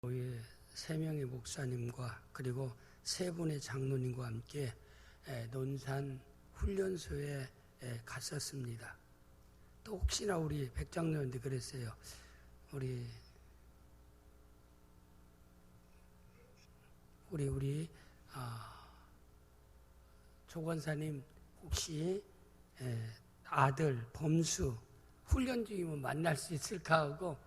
교회 3명의 목사님과 그리고 3분의 장로님과 함께 논산 훈련소에 갔었습니다. 또 혹시나 우리 백장로님도 그랬어요. 우리 조권사님 혹시 아들 범수 훈련 중이면 만날 수 있을까 하고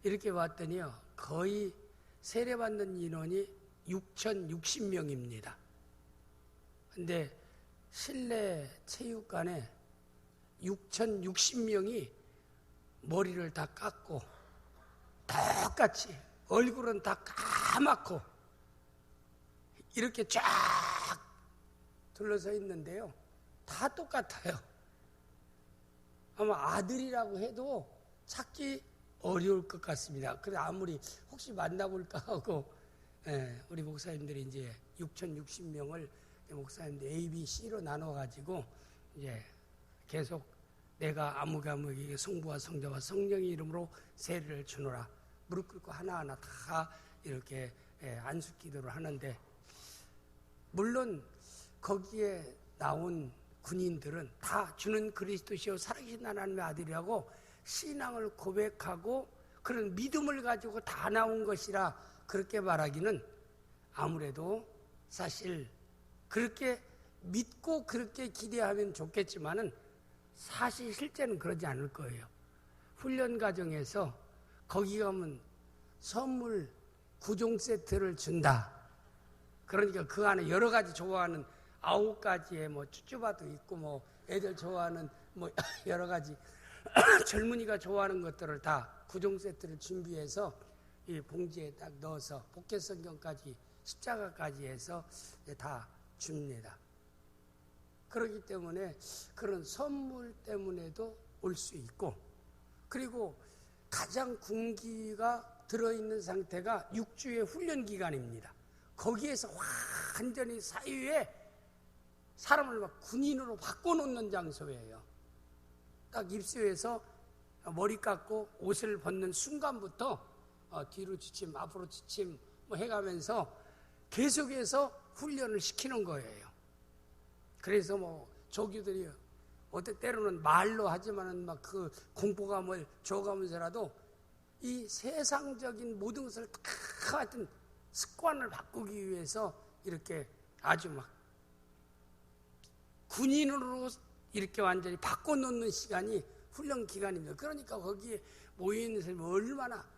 이렇게 봤더니요, 거의 세례받는 인원이 6,060명입니다. 근데 실내 체육관에 6,060명이 머리를 다 깎고 똑같이 얼굴은 다 까맣고 이렇게 쫙 둘러서 있는데요, 다 똑같아요. 아마 아들이라고 해도 찾기 어려울 것 같습니다. 그래 아무리 혹시 만나볼까 하고 우리 목사님들이 이제 6,060명을 목사님들 A, B, C로 나눠가지고 이제 계속 내가 아무에게 성부와 성자와 성령의 이름으로 세례를 주노라 무릎 꿇고 하나하나 다 이렇게 안수 기도를 하는데, 물론 거기에 나온 군인들은 다 주는 그리스도시요 살아계신 하나님의 아들이라고 신앙을 고백하고 그런 믿음을 가지고 다 나온 것이라 그렇게 말하기는 아무래도 사실 그렇게 믿고 그렇게 기대하면 좋겠지만은 사실 실제는 그러지 않을 거예요. 훈련 과정에서 거기 가면 선물 9종 세트를 준다. 그러니까 그 안에 여러 가지 좋아하는 9가지의 뭐 쭈쭈바도 있고 뭐 애들 좋아하는 뭐 여러 가지 젊은이가 좋아하는 것들을 다 9종 세트를 준비해서 이 봉지에 딱 넣어서 복개 성경까지 십자가까지 해서 다 줍니다. 그렇기 때문에 그런 선물 때문에도 올 수 있고, 그리고 가장 군기가 들어있는 상태가 6주의 훈련 기간입니다. 거기에서 완전히 사유에 사람을 막 군인으로 바꿔놓는 장소예요. 딱 입수해서 머리 깎고 옷을 벗는 순간부터 뒤로 지침 앞으로 지침 뭐 해가면서 계속해서 훈련을 시키는 거예요. 그래서 뭐 조교들이 어때 때로는 말로 하지만은 막 그 공포감을 줘가면서라도 이 세상적인 모든 것을 다 하여튼 습관을 바꾸기 위해서 이렇게 아주 막 군인으로 이렇게 완전히 바꿔놓는 시간이 훈련 기간입니다. 그러니까 거기에 모여있는 사람이 얼마나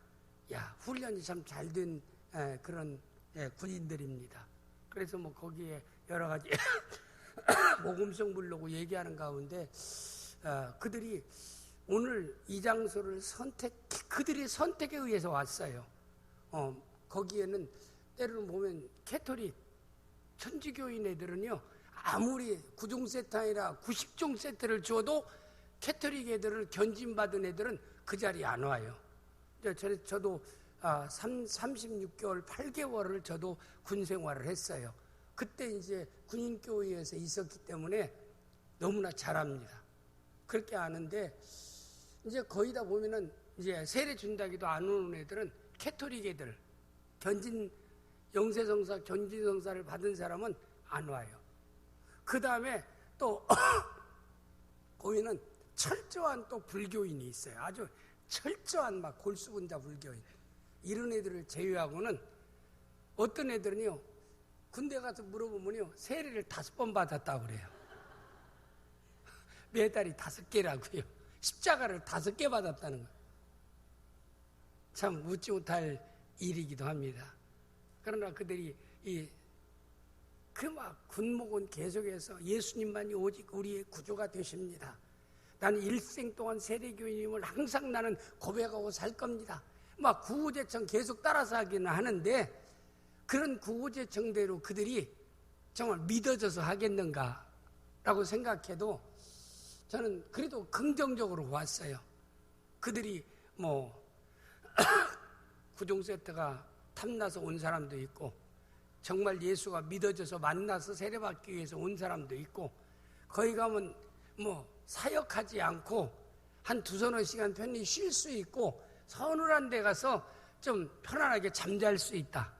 훈련이 참 잘 된 그런 군인들입니다. 그래서 뭐 거기에 여러 가지 모금성 부르려고 얘기하는 가운데 그들이 오늘 이 장소를 그들이 선택에 의해서 왔어요. 거기에는 때로는 보면 캐토릭 천주교인 애들은요, 아무리 9종 세트 아니라 90종 세트를 줘도 캐토릭 애들을 견진받은 애들은 그 자리에 안 와요. 저도 36개월, 8개월을 저도 군 생활을 했어요. 그때 이제 군인교회에서 있었기 때문에 너무나 잘합니다. 그렇게 아는데, 이제 거의 다 보면은 이제 세례 준다기도 안 오는 애들은 캐토릭 애들, 영세성사, 견진성사를 받은 사람은 안 와요. 그 다음에 또 거기는 철저한 또 불교인이 있어요. 아주 철저한 막 골수분자 불교인. 이런 애들을 제외하고는 어떤 애들은요, 군대 가서 물어보면요, 세례를 5번 받았다고 그래요. 메달이 5개라고요. 십자가를 5개 받았다는 거예요. 참 웃지 못할 일이기도 합니다. 그러나 그들이 막 군목은 계속해서 예수님만이 오직 우리의 구조가 되십니다. 나는 일생 동안 세례교인임을 항상 나는 고백하고 살 겁니다. 막 구호제청 계속 따라서 하기는 하는데, 그런 구호제청대로 그들이 정말 믿어져서 하겠는가라고 생각해도 저는 그래도 긍정적으로 봤어요. 그들이 뭐 9종 세트가 탐나서 온 사람도 있고, 정말 예수가 믿어져서 만나서 세례받기 위해서 온 사람도 있고, 거기 가면 뭐 사역하지 않고 한 2-3 시간 편히 쉴 수 있고 서늘한 데 가서 좀 편안하게 잠잘 수 있다.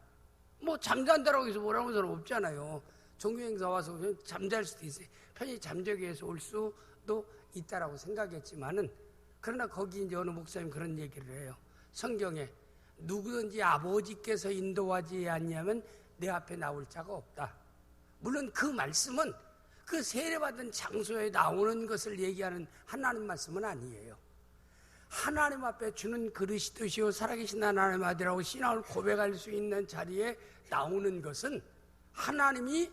뭐 잠잔다라고 해서 뭐라고 하는 사람 없잖아요. 종교행사 와서 그냥 잠잘 수도 있어요. 편히 잠자기 위해서 올 수도 있다라고 생각했지만은, 그러나 거기 이제 어느 목사님 그런 얘기를 해요. 성경에 누구든지 아버지께서 인도하지 않냐면 내 앞에 나올 자가 없다. 물론 그 말씀은 그 세례받은 장소에 나오는 것을 얘기하는 하나님 말씀은 아니에요. 하나님 앞에 주는 그리스도시요 살아계신 하나님 아들이라고 신앙을 고백할 수 있는 자리에 나오는 것은 하나님이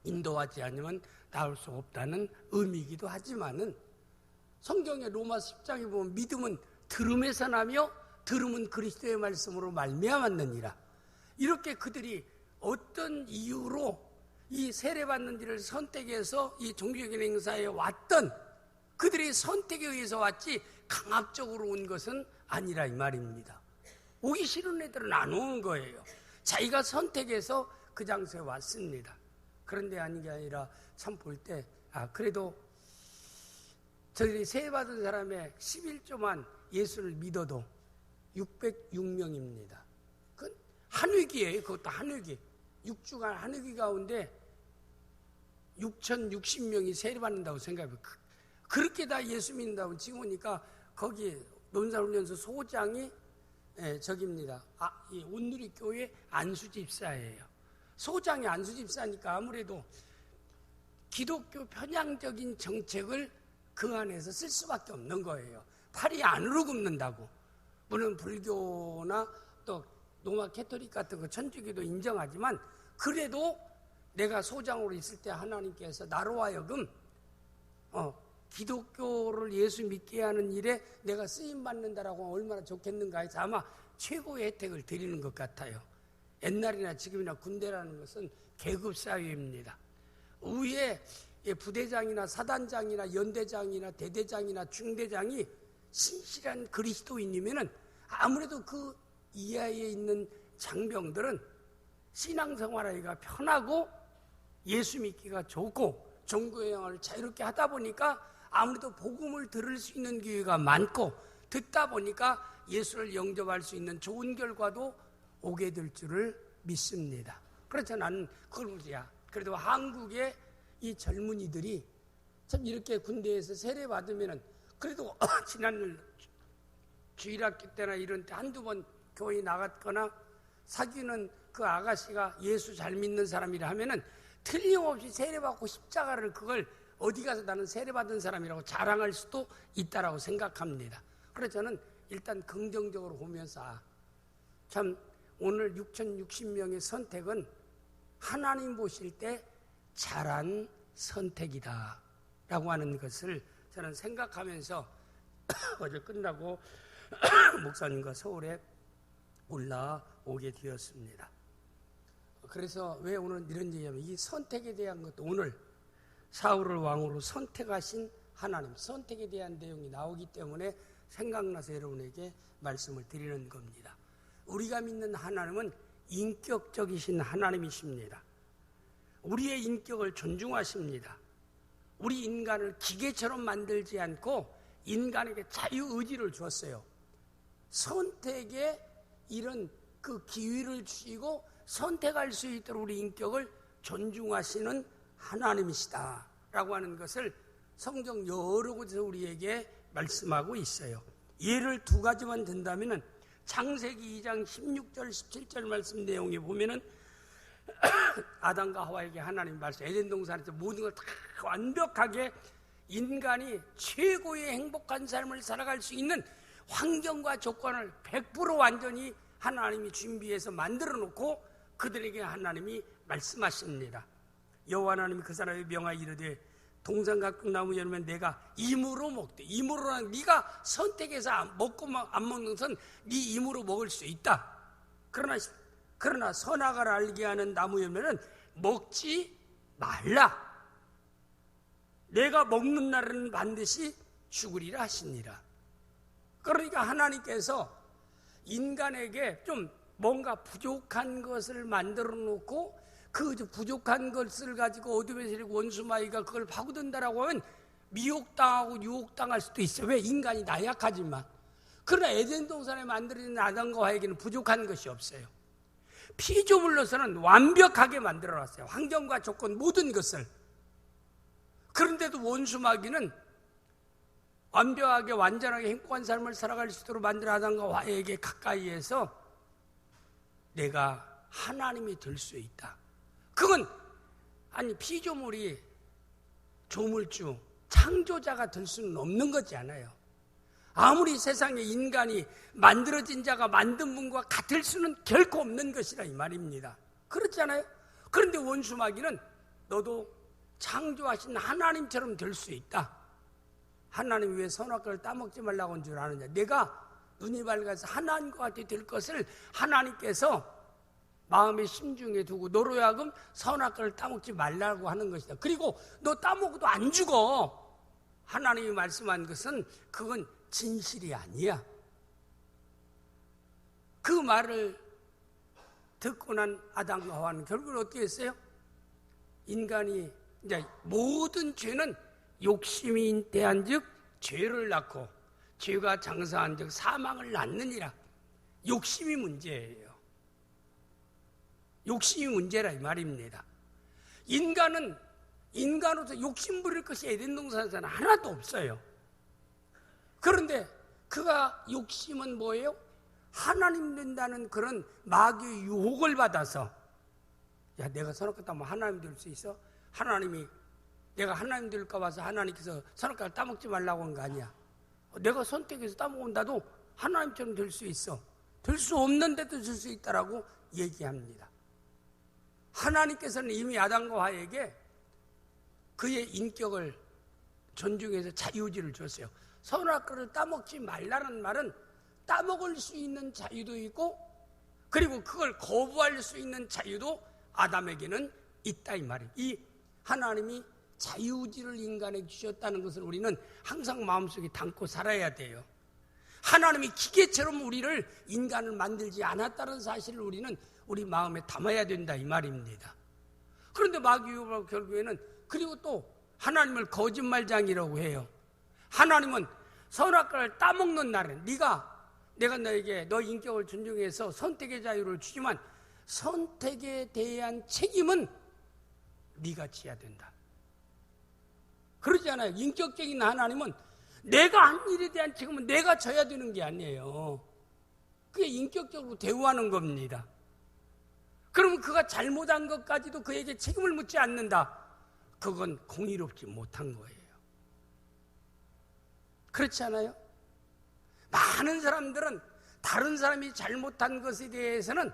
인도하지 않으면 나올 수 없다는 의미이기도 하지만은, 성경의 로마서 10장에 보면 믿음은 들음에서 나며 들음은 그리스도의 말씀으로 말미암았느니라. 이렇게 그들이 어떤 이유로 이 세례받는 일을 선택해서 이 종교적인 행사에 왔던, 그들의 선택에 의해서 왔지 강압적으로 온 것은 아니라 이 말입니다. 오기 싫은 애들은 안 오는 거예요. 자기가 선택해서 그 장소에 왔습니다. 그런데 아닌 게 아니라 참 볼 때 그래도 저희들이 세례받은 사람의 11조만 예수를 믿어도 606명입니다. 그건 한위기예요. 그것도 한위기. 6주간 한위기 가운데 6,060명이 세례받는다고 생각해요. 그렇게 다 예수 믿는다고 지금 보니까 거기 논산훈련소 소장이 저기입니다. 이 온누리교회 안수집사예요. 소장이 안수집사니까 아무래도 기독교 편향적인 정책을 그 안에서 쓸 수밖에 없는 거예요. 팔이 안으로 굽는다고. 물론 불교나 또 로마 캐토릭 같은 거 천주교도 인정하지만, 그래도 내가 소장으로 있을 때 하나님께서 나로 하여금 기독교를 예수 믿게 하는 일에 내가 쓰임받는다라고 얼마나 좋겠는가 해서 아마 최고의 혜택을 드리는 것 같아요. 옛날이나 지금이나 군대라는 것은 계급 사회입니다. 위에 부대장이나 사단장이나 연대장이나 대대장이나 중대장이 신실한 그리스도인이면은 아무래도 그 이하에 있는 장병들은 신앙생활하기가 편하고 예수 믿기가 좋고 종교행활을 자유롭게 하다 보니까 아무래도 복음을 들을 수 있는 기회가 많고, 듣다 보니까 예수를 영접할 수 있는 좋은 결과도 오게 될 줄을 믿습니다. 그래서 나는 그걸 보자. 그래도 한국의 이 젊은이들이 참 이렇게 군대에서 세례받으면은, 그래도 지난 주일학기 때나 이런 때 한두 번 교회 나갔거나 사귀는 그 아가씨가 예수 잘 믿는 사람이라 하면은 틀림없이 세례받고 십자가를 그걸 어디 가서 나는 세례받은 사람이라고 자랑할 수도 있다라고 생각합니다. 그래서 저는 일단 긍정적으로 보면서 참 오늘 6,060명의 선택은 하나님 보실 때 잘한 선택이다 라고 하는 것을 저는 생각하면서 어제 끝나고 목사님과 서울에 올라오게 되었습니다. 그래서 왜 오늘 이런 얘기하면, 이 선택에 대한 것도 오늘 사울을 왕으로 선택하신 하나님, 선택에 대한 내용이 나오기 때문에 생각나서 여러분에게 말씀을 드리는 겁니다. 우리가 믿는 하나님은 인격적이신 하나님이십니다. 우리의 인격을 존중하십니다. 우리 인간을 기계처럼 만들지 않고 인간에게 자유의지를 주었어요. 선택에 이런 그 기회를 주시고 선택할 수 있도록 우리 인격을 존중하시는 하나님이시다라고 하는 것을 성경 여러 곳에서 우리에게 말씀하고 있어요. 예를 두 가지만 든다면은 창세기 2장 16절 17절 말씀 내용에 보면은 아담과 하와에게 하나님 말씀, 에덴 동산에서 모든 걸 다 완벽하게 인간이 최고의 행복한 삶을 살아갈 수 있는 환경과 조건을 100% 완전히 하나님이 준비해서 만들어 놓고 그들에게 하나님이 말씀하십니다. 여호와 하나님이 그 사람에게 명하여 이르되 동산각국 나무 열면 내가 임으로 먹되, 임으로는 네가 선택해서 먹고 안 먹는 것은 네 임으로 먹을 수 있다. 그러나 선악을 알게 하는 나무 열매는 먹지 말라. 내가 먹는 날은 반드시 죽으리라 하시니라. 그러니까 하나님께서 인간에게 좀 뭔가 부족한 것을 만들어 놓고 그 부족한 것을 가지고 어둠에서 원수마귀가 그걸 파고든다라고 하면 미혹당하고 유혹당할 수도 있어요. 왜? 인간이 나약하지만. 그러나 에덴 동산에 만들어진 아담과 하에게는 부족한 것이 없어요. 피조물로서는 완벽하게 만들어놨어요. 환경과 조건 모든 것을. 그런데도 원수 마귀는 완벽하게 완전하게 행복한 삶을 살아갈 수 있도록 만든 아담과 하에게 가까이에서 내가 하나님이 될 수 있다. 그건 피조물이 조물주, 창조자가 될 수는 없는 거지 않아요. 아무리 세상에 인간이 만들어진 자가 만든 분과 같을 수는 결코 없는 것이라 이 말입니다. 그렇지 않아요? 그런데 원수 마귀는 너도 창조하신 하나님처럼 될 수 있다. 하나님이 왜 선악과를 따먹지 말라고 한 줄 아느냐? 내가 눈이 밝아서 하나님과 같이 될 것을 하나님께서 마음의 심중에 두고 너로 하여금 선악과를 따먹지 말라고 하는 것이다. 그리고 너 따먹어도 안 죽어. 하나님이 말씀한 것은 그건 진실이 아니야. 그 말을 듣고 난 아담과 하와는 결국은 어떻게 했어요? 인간이 이제 모든 죄는 욕심이 잉태한즉 죄를 낳고 죄가 장사한즉 사망을 낳느니라. 욕심이 문제예요. 욕심이 문제라 이 말입니다. 인간으로서 욕심 부릴 것이 에덴 동산에서는 하나도 없어요. 그런데 그가 욕심은 뭐예요? 하나님 된다는 그런 마귀의 유혹을 받아서 야, 내가 선악과 따면 하나님 될 수 있어? 내가 하나님 될까 봐서 하나님께서 선악과를 따먹지 말라고 한 거 아니야. 내가 선택해서 따먹은다도 하나님처럼 될 수 있어. 될 수 없는데도 될 수 있다라고 얘기합니다. 하나님께서는 이미 아담과 하에게 그의 인격을 존중해서 자유의지를 줬어요. 선악과를 따먹지 말라는 말은 따먹을 수 있는 자유도 있고 그리고 그걸 거부할 수 있는 자유도 아담에게는 있다 이 말이에요. 이 하나님이 자유의지를 인간에게 주셨다는 것을 우리는 항상 마음속에 담고 살아야 돼요. 하나님이 기계처럼 인간을 만들지 않았다는 사실을 우리는 우리 마음에 담아야 된다 이 말입니다. 그런데 마귀가 결국에는 그리고 또 하나님을 거짓말장이라고 해요. 하나님은 선악과를 따먹는 날은 내가 너에게 너 인격을 존중해서 선택의 자유를 주지만 선택에 대한 책임은 네가 지어야 된다. 그러지 않아요. 인격적인 하나님은 내가 한 일에 대한 책임은 내가 져야 되는 게 아니에요. 그게 인격적으로 대우하는 겁니다. 그러면 그가 잘못한 것까지도 그에게 책임을 묻지 않는다. 그건 공의롭지 못한 거예요. 그렇지 않아요? 많은 사람들은 다른 사람이 잘못한 것에 대해서는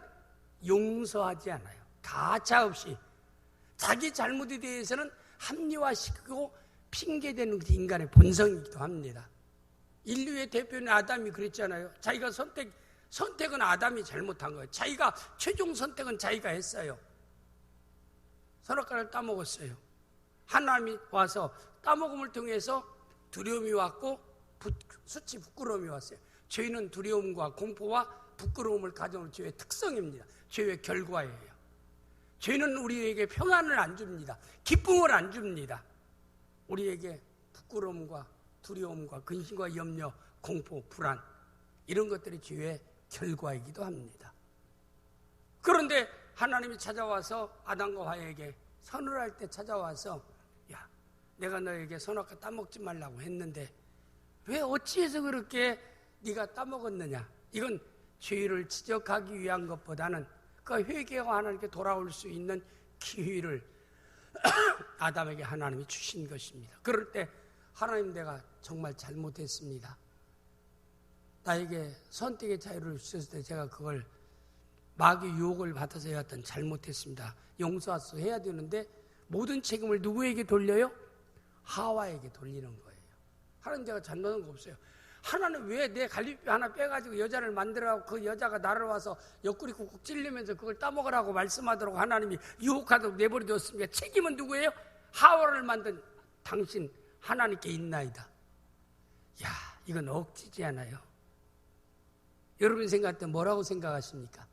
용서하지 않아요. 가차없이 자기 잘못에 대해서는 합리화시키고 핑계대는 것이 인간의 본성이기도 합니다. 인류의 대표는 아담이 그랬잖아요. 자기가 선택은 아담이 잘못한 거예요. 자기가 최종 선택은 자기가 했어요. 선악과를 따먹었어요. 하나님이 와서 따먹음을 통해서 두려움이 왔고 수치 부끄러움이 왔어요. 죄는 두려움과 공포와 부끄러움을 가져오는 죄의 특성입니다. 죄의 결과예요. 죄는 우리에게 평안을 안 줍니다. 기쁨을 안 줍니다. 우리에게 부끄러움과 두려움과 근심과 염려, 공포, 불안 이런 것들이 죄의 결과이기도 합니다. 그런데 하나님이 찾아와서 아담과 하에게 선을 할 때 찾아와서 야, 내가 너에게 선악과 따먹지 말라고 했는데 왜 어찌해서 그렇게 네가 따먹었느냐? 이건 죄를 지적하기 위한 것보다는 그 회개와 하나님께 돌아올 수 있는 기회를 아담에게 하나님이 주신 것입니다. 그럴 때 하나님 내가 정말 잘못했습니다. 나에게 선택의 자유를 주셨을 때 제가 그걸 마귀 유혹을 받아서 해왔던 잘못했습니다. 용서해야 되는데 모든 책임을 누구에게 돌려요? 하와에게 돌리는 거예요. 하나님 제가 잘못한 거 없어요. 하나는 왜 내 갈비뼈 하나 빼가지고 여자를 만들어가고 그 여자가 나를 와서 옆구리 쿡쿡 찔리면서 그걸 따먹으라고 말씀하도록 하나님이 유혹하도록 내버려뒀습니까? 책임은 누구예요? 하와를 만든 당신 하나님께 있나이다. 야, 이건 억지지 않아요? 여러분 생각할 때 뭐라고 생각하십니까?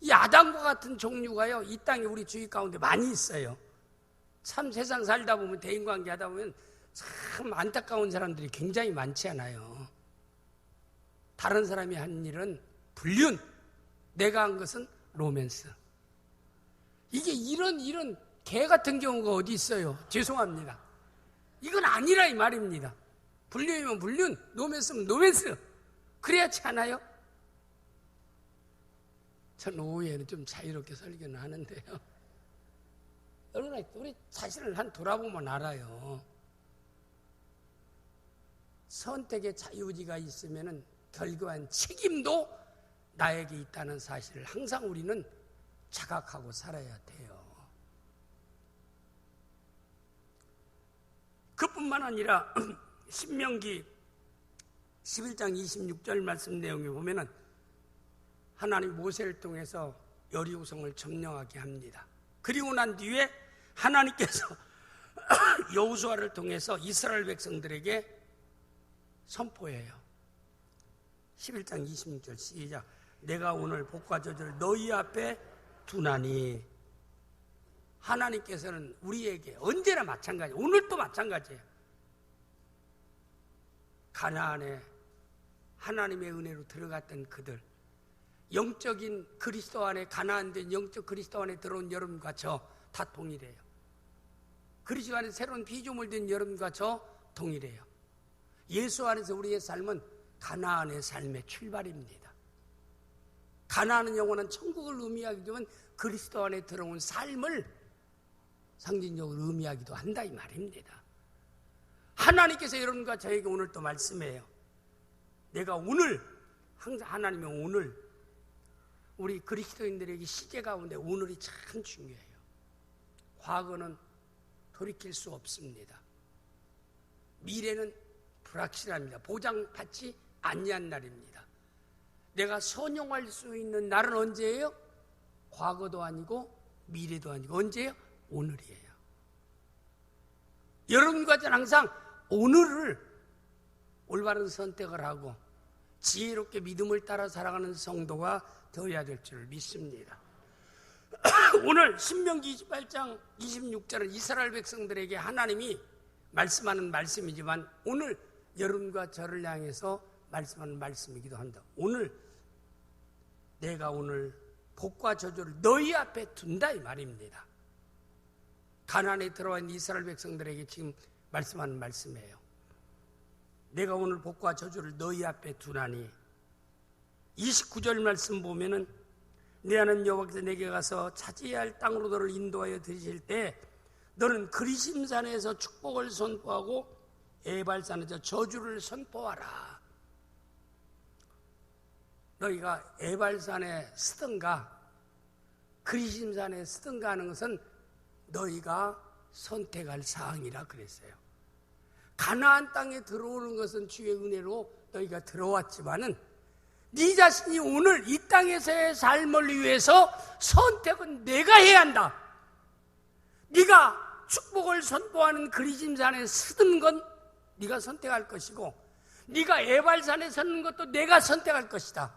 이 아담과 같은 종류가요, 이 땅에 우리 주위 가운데 많이 있어요. 참 세상 살다 보면 대인관계 하다 보면 참 안타까운 사람들이 굉장히 많지 않아요. 다른 사람이 한 일은 불륜, 내가 한 것은 로맨스. 이게 이런 개 같은 경우가 어디 있어요? 죄송합니다. 이건 아니라 이 말입니다. 불륜이면 불륜, 로맨스면 로맨스. 그래야지 않아요? 전 오후에는 좀 자유롭게 설교는 하는데요. 여러분, 우리 자신을 한 돌아보면 알아요. 선택의 자유의지가 있으면 결국엔 책임도 나에게 있다는 사실을 항상 우리는 자각하고 살아야 돼요. 그뿐만 아니라 신명기 11장 26절 말씀 내용에 보면은 하나님 모세를 통해서 여리고성을 점령하게 합니다. 그리고 난 뒤에 하나님께서 여호수아를 통해서 이스라엘 백성들에게 선포해요. 11장 26절 시작. 내가 오늘 복과 저주를 너희 앞에 두나니. 하나님께서는 우리에게 언제나 마찬가지, 오늘도 마찬가지예요. 가나안에 하나님의 은혜로 들어갔던 그들, 영적인 그리스도 안에, 가나안된 영적 그리스도 안에 들어온 여러분과 저 다 동일해요. 그리스도 안에 새로운 피조물 된 여러분과 저 동일해요. 예수 안에서 우리의 삶은 가나안의 삶의 출발입니다. 가나안은 영원한 천국을 의미하기도 하지만 그리스도 안에 들어온 삶을 상징적으로 의미하기도 한다 이 말입니다. 하나님께서 여러분과 저에게 오늘 또 말씀해요. 내가 오늘, 항상 하나님은 오늘, 우리 그리스도인들에게 시제 가운데 오늘이 참 중요해요. 과거는 돌이킬 수 없습니다. 미래는 불확실합니다. 보장받지 아니한 날입니다. 내가 선용할 수 있는 날은 언제예요? 과거도 아니고 미래도 아니고 언제예요? 오늘이에요. 여러분과 저는 항상 오늘을 올바른 선택을 하고 지혜롭게 믿음을 따라 살아가는 성도가 되어야 될 줄 믿습니다. 오늘 신명기 28장 26절은 이스라엘 백성들에게 하나님이 말씀하는 말씀이지만 오늘 여러분과 저를 향해서 말씀하는 말씀이기도 한다. 오늘 내가 오늘 복과 저주를 너희 앞에 둔다 이 말입니다. 가나안에 들어와 있는 이스라엘 백성들에게 지금 말씀하는 말씀이에요. 내가 오늘 복과 저주를 너희 앞에 두나니. 29절 말씀 보면은 내 하나님 여호와께서 내게 가서 차지해야 할 땅으로 너를 인도하여 들이실 때 너는 그리심산에서 축복을 선포하고 에발산에서 저주를 선포하라. 너희가 에발산에 쓰든가 그리심산에 쓰든가 하는 것은 너희가 선택할 사항이라 그랬어요. 가나안 땅에 들어오는 것은 주의 은혜로 너희가 들어왔지만은 네 자신이 오늘 이 땅에서의 삶을 위해서 선택은 내가 해야 한다. 네가 축복을 선포하는 그리심산에 서는 건 네가 선택할 것이고 네가 에발산에 서는 것도 내가 선택할 것이다.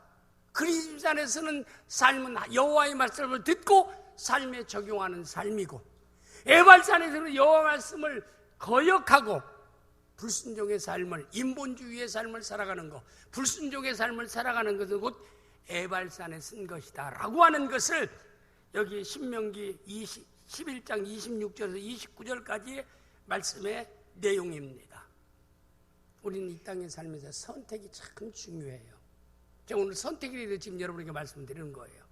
그리심산에 서는 삶은 여호와의 말씀을 듣고 삶에 적용하는 삶이고 에발산에서는 여호와 말씀을 거역하고 불순종의 삶을, 인본주의의 삶을 살아가는 것, 불순종의 삶을 살아가는 것은 곧 에발산에 쓴 것이다 라고 하는 것을 여기 신명기 11장 26절에서 29절까지의 말씀의 내용입니다. 우리는 이 땅의 삶에서 선택이 참 중요해요. 제가 오늘 선택에 대해서 지금 여러분에게 말씀드리는 거예요.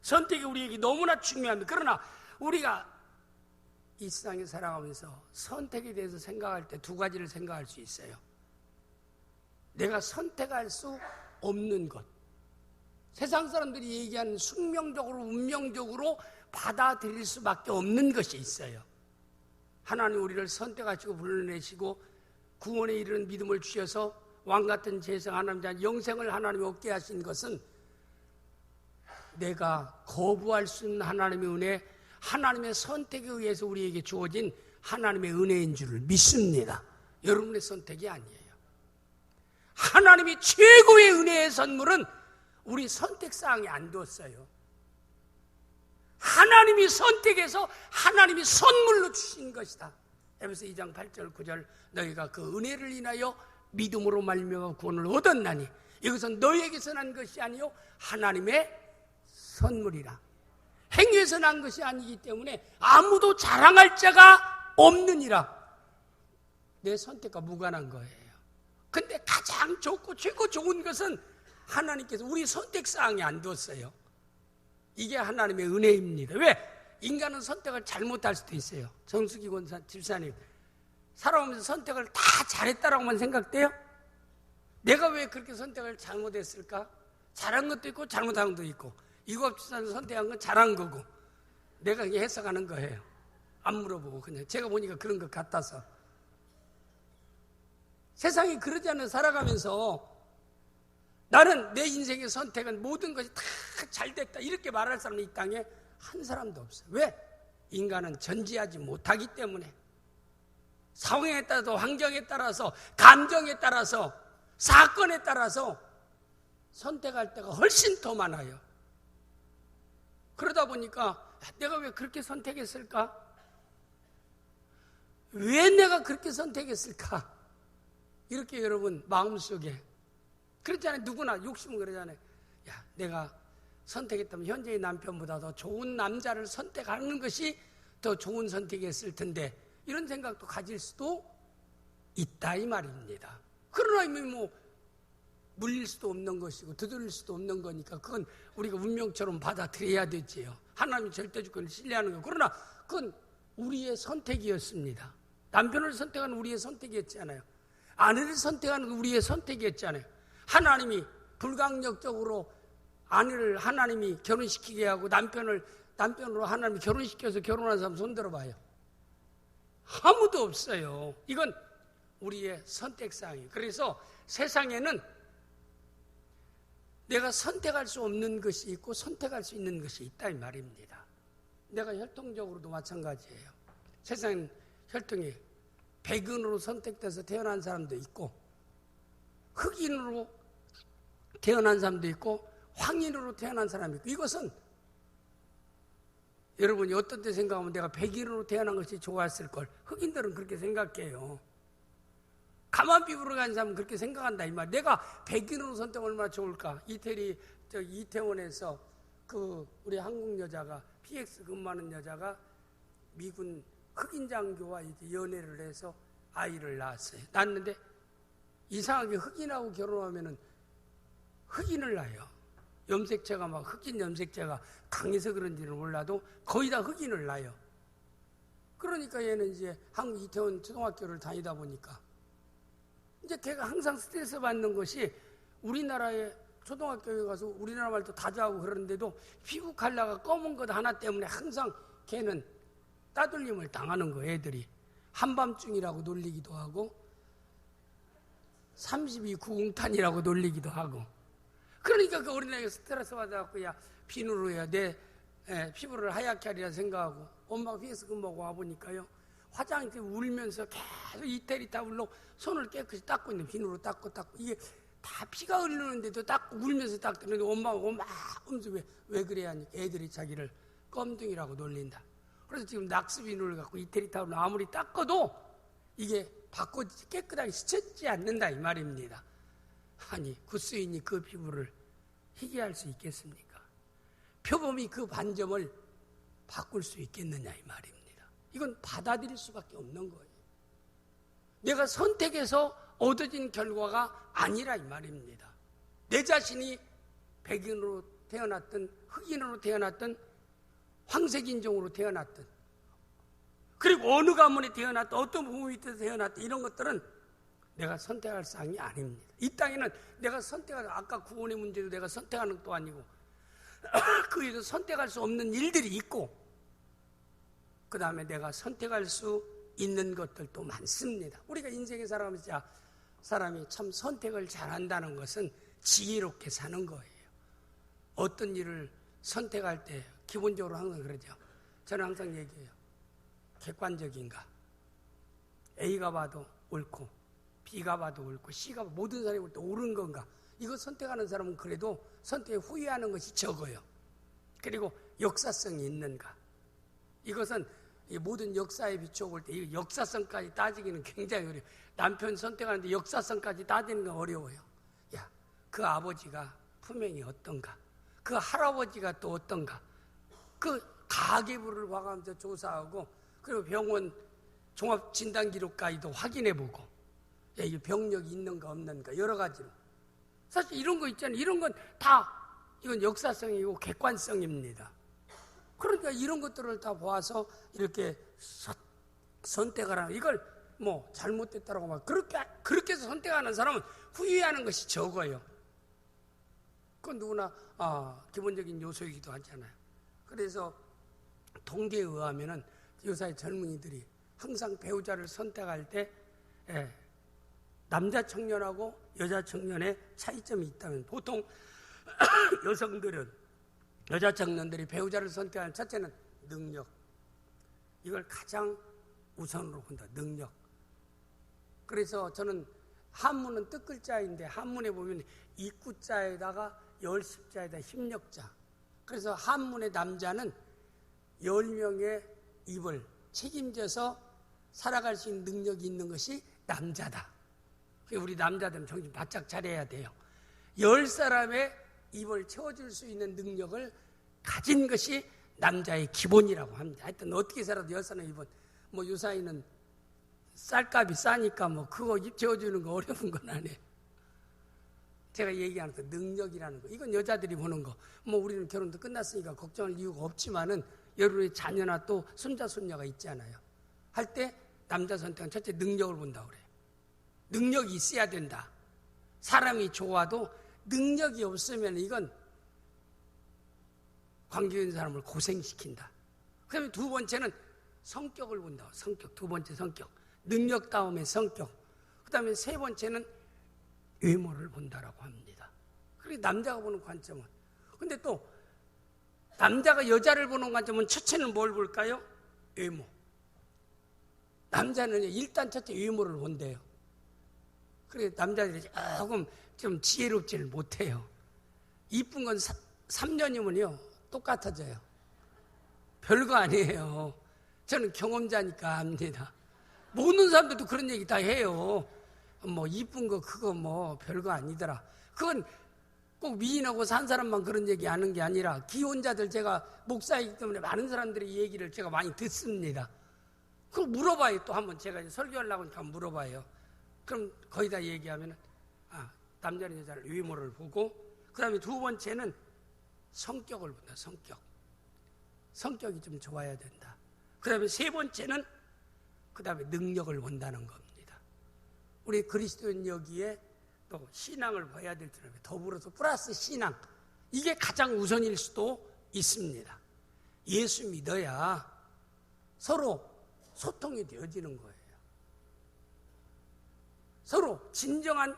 선택이 우리에게 너무나 중요합니다. 그러나 우리가 이 세상에 살아가면서 선택에 대해서 생각할 때 두 가지를 생각할 수 있어요. 내가 선택할 수 없는 것. 세상 사람들이 얘기하는 숙명적으로 운명적으로 받아들일 수밖에 없는 것이 있어요. 하나님 우리를 선택하시고 불러내시고 구원에 이르는 믿음을 주셔서 왕같은 재성 하나님 영생을 하나님이 얻게 하신 것은 내가 거부할 수 있는 하나님의 은혜, 하나님의 선택에 의해서 우리에게 주어진 하나님의 은혜인 줄을 믿습니다. 여러분의 선택이 아니에요. 하나님이 최고의 은혜의 선물은 우리 선택사항에 안 뒀어요. 하나님이 선택해서 하나님이 선물로 주신 것이다. 에베소 2장 8절 9절 너희가 그 은혜를 인하여 믿음으로 말미암아 구원을 얻었나니 이것은 너에게서 난 것이 아니요 하나님의 선물이라. 행위에서 난 것이 아니기 때문에 아무도 자랑할 자가 없느니라. 내 선택과 무관한 거예요. 근데 가장 좋고 최고 좋은 것은 하나님께서 우리 선택사항에 안 두었어요. 이게 하나님의 은혜입니다. 왜? 인간은 선택을 잘못할 수도 있어요. 정수기 권사 집사님, 살아오면서 선택을 다 잘했다라고만 생각돼요? 내가 왜 그렇게 선택을 잘못했을까? 잘한 것도 있고 잘못한 것도 있고, 이거 집사님 선택한 건 잘한 거고, 내가 그게 해석하는 거예요. 안 물어보고 그냥 제가 보니까 그런 것 같아서. 세상이 그러지 않아 살아가면서 나는 내 인생의 선택은 모든 것이 다 잘됐다 이렇게 말할 사람이 이 땅에 한 사람도 없어요. 왜? 인간은 전지하지 못하기 때문에. 상황에 따라서, 환경에 따라서, 감정에 따라서, 사건에 따라서 선택할 때가 훨씬 더 많아요. 그러다 보니까 내가 왜 그렇게 선택했을까? 왜 내가 그렇게 선택했을까? 이렇게 여러분 마음속에 그렇잖아요. 누구나 욕심은 그러잖아요. 야, 내가 선택했다면 현재의 남편보다 더 좋은 남자를 선택하는 것이 더 좋은 선택이었을 텐데, 이런 생각도 가질 수도 있다 이 말입니다. 그러나 뭐 물릴 수도 없는 것이고 되돌릴 수도 없는 거니까 그건 우리가 운명처럼 받아들여야 되지요. 하나님의 절대주권을 신뢰하는 거. 그러나 그건 우리의 선택이었습니다. 남편을 선택하는 우리의 선택이었잖아요. 아내를 선택하는 우리의 선택이었잖아요. 하나님이 불강력적으로 아내를 하나님이 결혼시키게 하고 남편으로 하나님이 결혼시켜서 결혼한 사람 손 들어봐요. 아무도 없어요. 이건 우리의 선택사항이에요. 그래서 세상에는 내가 선택할 수 없는 것이 있고 선택할 수 있는 것이 있다 이 말입니다. 내가 혈통적으로도 마찬가지예요. 세상엔 혈통이 백인으로 선택돼서 태어난 사람도 있고, 흑인으로 태어난 사람도 있고, 황인으로 태어난 사람이 있고, 이것은 여러분이 어떤 때 생각하면 내가 백인으로 태어난 것이 좋았을 걸, 흑인들은 그렇게 생각해요. 가만 피부로 간 사람은 그렇게 생각한다 이 말. 내가 백인으로 선택하면 얼마나 좋을까? 이태원에서 우리 한국 여자가 PX 근무하는 여자가 미군 흑인 장교와 이제 연애를 해서 아이를 낳았는데 이상하게 흑인하고 결혼하면은 흑인을 낳아요. 염색체가 막 흑인 염색체가 강해서 그런지는 몰라도 거의 다 흑인을 낳아요. 그러니까 얘는 이제 한국 이태원 초등학교를 다니다 보니까 이제 걔가 항상 스트레스 받는 것이, 우리나라의 초등학교에 가서 우리나라 말도 다 잘하고 그러는데도 피부 컬러가 검은 것 하나 때문에 항상 걔는 따돌림을 당하는 거예요. 애들이 한밤중이라고 놀리기도 하고 32구궁탄이라고 놀리기도 하고. 그러니까 그 어린아이가 스트레스 받아갖고 야 비누로 해야 내 피부를 하얗게 하리라 생각하고 엄마가 PS 근무하고 와보니까요, 화장실 울면서 계속 이태리 타올로 손을 깨끗이 닦고 있는, 비누로 닦고 이게 다 피가 흐르는데도 닦고 울면서 닦는데 엄마가 막 하면서 왜 그래 하니까 애들이 자기를 껌둥이라고 놀린다. 그래서 지금 낙스 비누를 갖고 이태리 타올로 아무리 닦아도 이게 깨끗하게 스쳤지 않는다 이 말입니다. 아니 구스인이 그 피부를 희게 할 수 있겠습니까? 표범이 그 반점을 바꿀 수 있겠느냐 이 말입니다. 이건 받아들일 수밖에 없는 거예요. 내가 선택해서 얻어진 결과가 아니라 이 말입니다. 내 자신이 백인으로 태어났든 흑인으로 태어났든 황색인종으로 태어났든, 그리고 어느 가문에 태어났든 어떤 부모 밑에서 태어났든 이런 것들은 내가 선택할 사항이 아닙니다. 이 땅에는 내가 선택할, 아까 구원의 문제도 내가 선택하는 것도 아니고 그 위에서 선택할 수 없는 일들이 있고, 그 다음에 내가 선택할 수 있는 것들도 많습니다. 우리가 인생에 살아가면서 사람이 참 선택을 잘한다는 것은 지혜롭게 사는 거예요. 어떤 일을 선택할 때 기본적으로 항상 그러죠. 저는 항상 얘기해요. 객관적인가? A가 봐도 옳고 B가 봐도 옳고 C가 봐도 모든 사람이 볼 때 옳은 건가? 이거 선택하는 사람은 그래도 선택에 후회하는 것이 적어요. 그리고 역사성이 있는가? 이것은 모든 역사에 비춰볼 때 이 역사성까지 따지기는 굉장히 어려워요. 남편 선택하는데 역사성까지 따지는 건 어려워요. 야, 그 아버지가 품행이 어떤가, 그 할아버지가 또 어떤가, 그 가계부를 봐가면서 조사하고, 그리고 병원 종합진단기록까지도 확인해보고, 이 병력이 있는가 없는가 여러 가지로. 사실 이런 거 있잖아요. 이런 건 다 이건 역사성이고 객관성입니다. 그러니까 이런 것들을 다 보아서 이렇게 선택을 하는, 이걸 뭐 잘못됐다라고 막 그렇게 해서 선택하는 사람은 후회하는 것이 적어요. 그건 누구나 기본적인 요소이기도 하잖아요. 그래서 통계에 의하면은 요사의 젊은이들이 항상 배우자를 선택할 때 남자 청년하고 여자 청년의 차이점이 있다면, 보통 여자 청년들이 배우자를 선택하는 첫째는 능력, 이걸 가장 우선으로 본다. 능력. 그래서 저는 한문은 뜻글자인데 한문에 보면 입구자에다가 열십자에다 힘력자. 그래서 한문의 남자는 10명의 입을 책임져서 살아갈 수 있는 능력이 있는 것이 남자다. 우리 남자들은 정신 바짝 차려야 돼요. 10사람의 입을 채워줄 수 있는 능력을 가진 것이 남자의 기본이라고 합니다. 하여튼 어떻게 살아도 10사람 입은, 뭐 요사이는 쌀값이 싸니까 뭐 그거 입 채워주는 거 어려운 건 아니에요. 제가 얘기하는 그 능력이라는 거, 이건 여자들이 보는 거. 뭐 우리는 결혼도 끝났으니까 걱정할 이유가 없지만은 여러분의 자녀나 또 손자 손녀가 있잖아요. 할 때 남자 선택은 첫째 능력을 본다고 그래요. 능력이 있어야 된다. 사람이 좋아도 능력이 없으면 이건 관계 있는 사람을 고생시킨다. 그 다음에 두 번째는 성격을 본다. 성격. 두 번째 성격. 능력 다음에 성격. 그 다음에 세 번째는 외모를 본다라고 합니다. 그리고 남자가 보는 관점은. 근데 또 남자가 여자를 보는 관점은 첫째는 뭘 볼까요? 외모. 남자는 일단 첫째 외모를 본대요. 그래 남자들이 조금 좀 지혜롭지를 못해요. 이쁜 건 3년이면요 똑같아져요. 별거 아니에요. 저는 경험자니까 압니다. 모든 사람들도 그런 얘기 다 해요. 뭐 이쁜 거 그거 뭐 별거 아니더라. 그건 꼭 미인하고 산 사람만 그런 얘기 하는 게 아니라 기혼자들, 제가 목사이기 때문에 많은 사람들의 얘기를 제가 많이 듣습니다. 그거 물어봐요. 또 한번 제가 설교하려고 하니까 물어봐요. 그럼 거의 다 얘기하면 남자는 여자를 외모를 보고, 그 다음에 두 번째는 성격을 본다. 성격이 좀 좋아야 된다. 그 다음에 세 번째는 그 다음에 능력을 본다는 겁니다. 우리 그리스도인 여기에 또 신앙을 봐야 될 텐데, 더불어서 플러스 신앙, 이게 가장 우선일 수도 있습니다. 예수 믿어야 서로 소통이 되어지는 거예요. 서로 진정한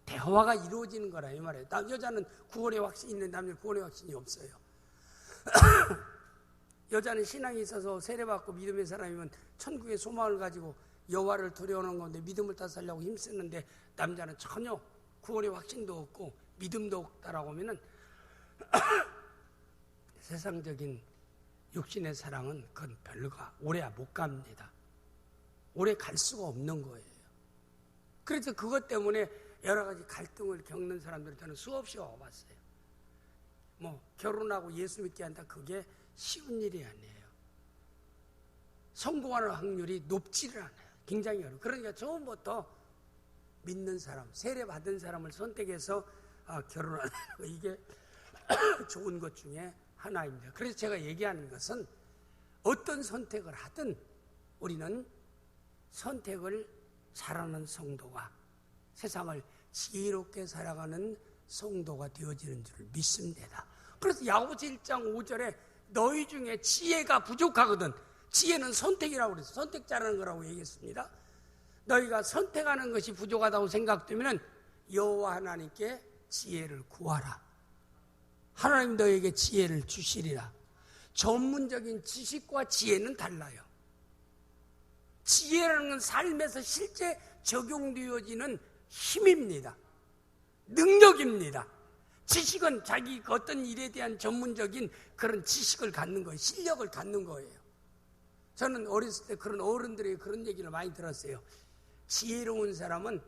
대화가 이루어지는 거라 이 말이에요. 여자는 구원의 확신이 있는데 남자는 구원의 확신이 없어요. 여자는 신앙이 있어서 세례받고 믿음의 사람이면 천국의 소망을 가지고 여호와를 두려워하는 건데 믿음을 따라 살려고 힘쓰는데, 남자는 전혀 구원의 확신도 없고 믿음도 없다라고 하면은 세상적인 육신의 사랑은 그건 별로가 오래 못 갑니다. 오래 갈 수가 없는 거예요. 그래서 그것 때문에 여러 가지 갈등을 겪는 사람들을 저는 수없이 와봤어요. 뭐 결혼하고 예수 믿게 한다, 그게 쉬운 일이 아니에요. 성공하는 확률이 높지를 않아요. 굉장히 어려워요. 그러니까 처음부터 믿는 사람, 세례 받은 사람을 선택해서 결혼하는 거, 이게 좋은 것 중에 하나입니다. 그래서 제가 얘기하는 것은 어떤 선택을 하든 우리는 선택을 잘하는 성도가, 세상을 지혜롭게 살아가는 성도가 되어지는 줄 믿습니다. 그래서 야고보서 1장 5절에 너희 중에 지혜가 부족하거든. 지혜는 선택이라고 그랬어요. 선택 잘하는 거라고 얘기했습니다. 너희가 선택하는 것이 부족하다고 생각되면 여호와 하나님께 지혜를 구하라. 하나님 너에게 지혜를 주시리라. 전문적인 지식과 지혜는 달라요. 지혜라는 건 삶에서 실제 적용되어지는 힘입니다. 능력입니다. 지식은 자기 어떤 일에 대한 전문적인 그런 지식을 갖는 거예요. 실력을 갖는 거예요. 저는 어렸을 때 그런 어른들의 그런 얘기를 많이 들었어요. 지혜로운 사람은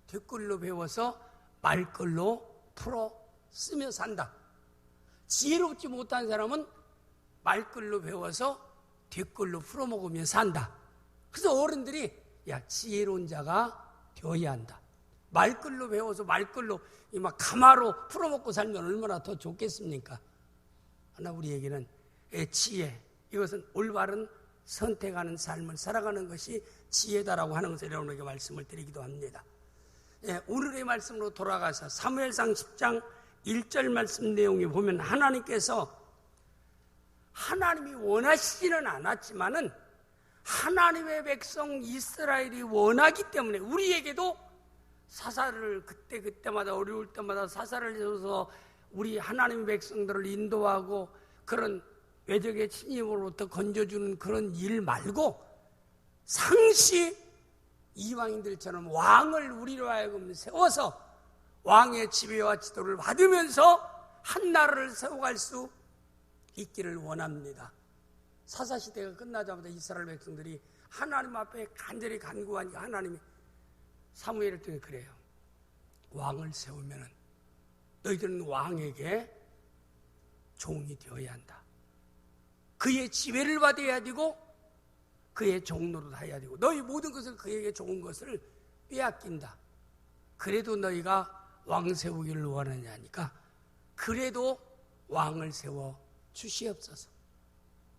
댓글로 배워서 말글로 풀어 쓰며 산다. 지혜롭지 못한 사람은 말글로 배워서 뒷글로 풀어먹으며 산다. 그래서 어른들이 야, 지혜로운 자가 되어야 한다. 말글로 배워서 말글로 막 가마로 풀어먹고 살면 얼마나 더 좋겠습니까? 하나 우리에게는 지혜, 이것은 올바른 선택하는 삶을 살아가는 것이 지혜다라고 하는 것을 여러분에게 말씀을 드리기도 합니다. 오늘의 말씀으로 돌아가서 사무엘상 10장 1절 말씀 내용에 보면 하나님이 원하시지는 않았지만은 하나님의 백성 이스라엘이 원하기 때문에 우리에게도 사사를 그때마다 어려울 때마다 사사를 세워서 우리 하나님의 백성들을 인도하고 그런 외적의 침입으로부터 건져주는 그런 일 말고 상시 이방인들처럼 왕을 우리로 하여금 세워서 왕의 지배와 지도를 받으면서 한 나라를 세워갈 수 있기를 원합니다. 사사시대가 끝나자마자 이스라엘 백성들이 하나님 앞에 간절히 간구하니까 하나님이 사무엘을 통해 그래요. 왕을 세우면 너희들은 왕에게 종이 되어야 한다. 그의 지배를 받아야 되고 그의 종로를 해야 되고 너희 모든 것을 그에게 좋은 것을 빼앗긴다. 그래도 너희가 왕 세우기를 원하냐니까 그래도 왕을 세워 주시옵소서.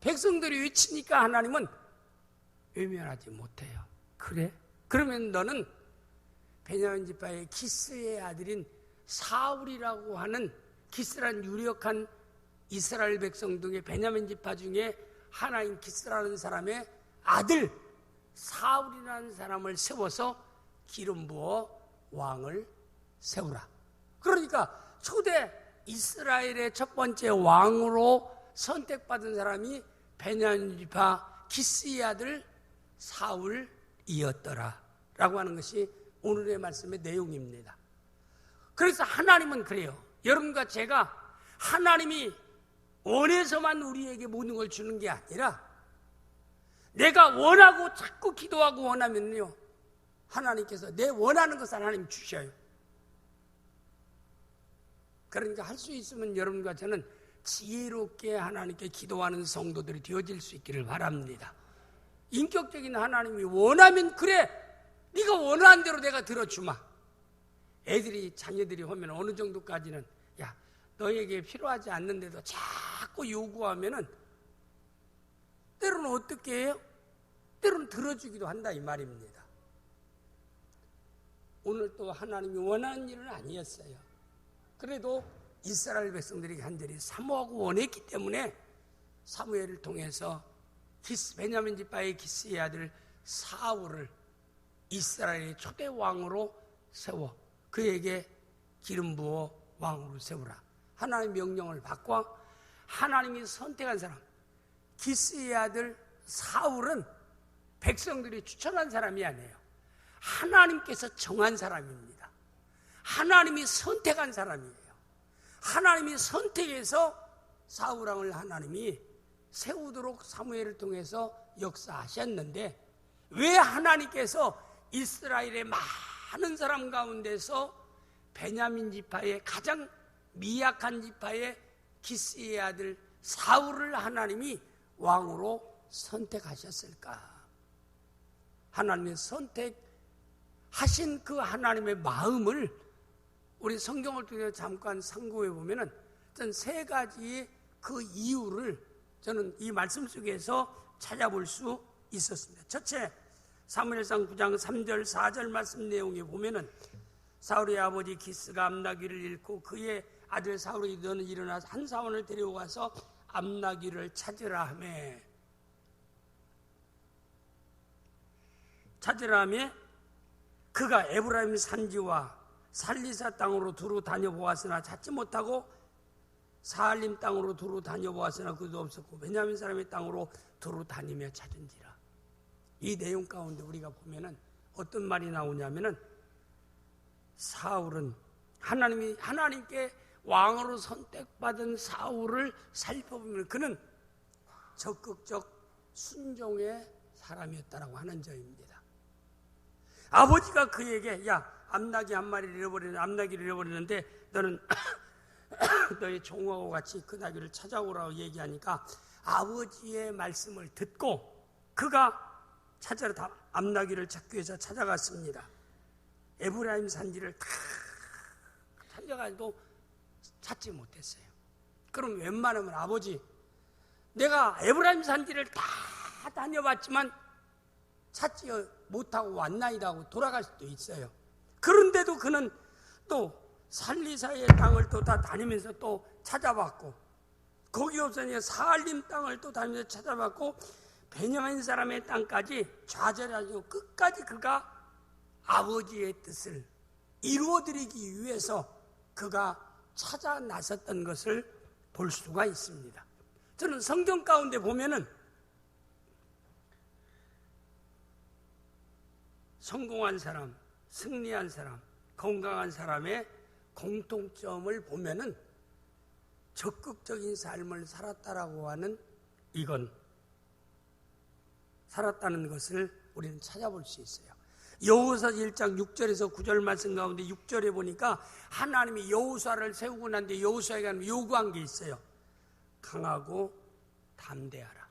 백성들이 외치니까 하나님은 외면하지 못해요. 그래? 그러면 너는 베냐민 지파의 기스의 아들인 사울이라고 하는 기스란 유력한 이스라엘 백성 중에 베냐민 지파 중에 하나인 기스라는 사람의 아들 사울이라는 사람을 세워서 기름 부어 왕을 세우라. 그러니까 초대 이스라엘의 첫 번째 왕으로 선택받은 사람이 베냐민 지파 기스의 아들 사울이었더라 라고 하는 것이 오늘의 말씀의 내용입니다. 그래서 하나님은 그래요. 여러분과 제가 하나님이 원해서만 우리에게 모든 걸 주는 게 아니라 내가 원하고 자꾸 기도하고 원하면요 하나님께서 내 원하는 것을 하나님 주셔요. 그러니까 할 수 있으면 여러분과 저는 지혜롭게 하나님께 기도하는 성도들이 되어질 수 있기를 바랍니다. 인격적인 하나님이 원하면 그래 네가 원하는 대로 내가 들어주마. 자녀들이 오면 어느 정도까지는 야 너에게 필요하지 않는데도 자꾸 요구하면은 때로는 어떻게 해요? 때로는 들어주기도 한다 이 말입니다. 오늘 또 하나님이 원하는 일은 아니었어요. 그래도 이스라엘 백성들이 간절히 사모하고 원했기 때문에 사무엘을 통해서 베냐민 지파의 기스의 아들 사울을 이스라엘의 초대 왕으로 세워 그에게 기름 부어 왕으로 세우라. 하나님의 명령을 받고 하나님이 선택한 사람 기스의 아들 사울은 백성들이 추천한 사람이 아니에요. 하나님께서 정한 사람입니다. 하나님이 선택한 사람이에요. 하나님이 선택해서 사울왕을 하나님이 세우도록 사무엘을 통해서 역사하셨는데 왜 하나님께서 이스라엘의 많은 사람 가운데서 베냐민 지파의 가장 미약한 지파의 기스의 아들 사울을 하나님이 왕으로 선택하셨을까? 하나님의 선택하신 그 하나님의 마음을 우리 성경을 통해서 잠깐 상고해 보면은 전 세 가지의 그 이유를 저는 이 말씀 속에서 찾아볼 수 있었습니다. 첫째, 사무엘상 9장 3절 4절 말씀 내용에 보면은 사울의 아버지 기스가 암나귀를 잃고 그의 아들 사울이 너는 일어나서 한 사원을 데려가서 암나귀를 찾으라 하며 그가 에브라임 산지와 살리사 땅으로 두루 다녀보았으나 찾지 못하고 사알림 땅으로 두루 다녀보았으나 그도 없었고 베냐민 사람의 땅으로 두루 다니며 찾은지라. 이 내용 가운데 우리가 보면은 어떤 말이 나오냐면은 사울은 하나님께 왕으로 선택받은 사울을 살펴보면 그는 적극적 순종의 사람이었다라고 하는 점입니다. 아버지가 그에게 야 암나귀 한 마리를 잃어버렸는데 너는 너의 종하고 같이 그 나귀를 찾아오라고 얘기하니까 아버지의 말씀을 듣고 그가 찾으러 암나귀를 찾기 위해서 찾아갔습니다. 에브라임 산지를 다 찾아가도 찾지 못했어요. 그럼 웬만하면 아버지, 내가 에브라임 산지를 다 다녀봤지만 찾지 못하고 왔나이다 하고 돌아갈 수도 있어요. 그런데도 그는 또 살리사의 땅을 또 다 다니면서 또 찾아봤고, 거기 없으니 사알림 땅을 또 다니면서 찾아봤고, 베냐민 사람의 땅까지 좌절하고 끝까지 그가 아버지의 뜻을 이루어드리기 위해서 그가 찾아 나섰던 것을 볼 수가 있습니다. 저는 성경 가운데 보면은 성공한 사람, 승리한 사람, 건강한 사람의 공통점을 보면은 적극적인 삶을 살았다라고 하는 이건 살았다는 것을 우리는 찾아볼 수 있어요. 여호수아 1장 6절에서 9절 말씀 가운데 6절에 보니까 하나님이 여호수아를 세우고 난 뒤에 여호수아에게 요구한 게 있어요. 강하고 담대하라.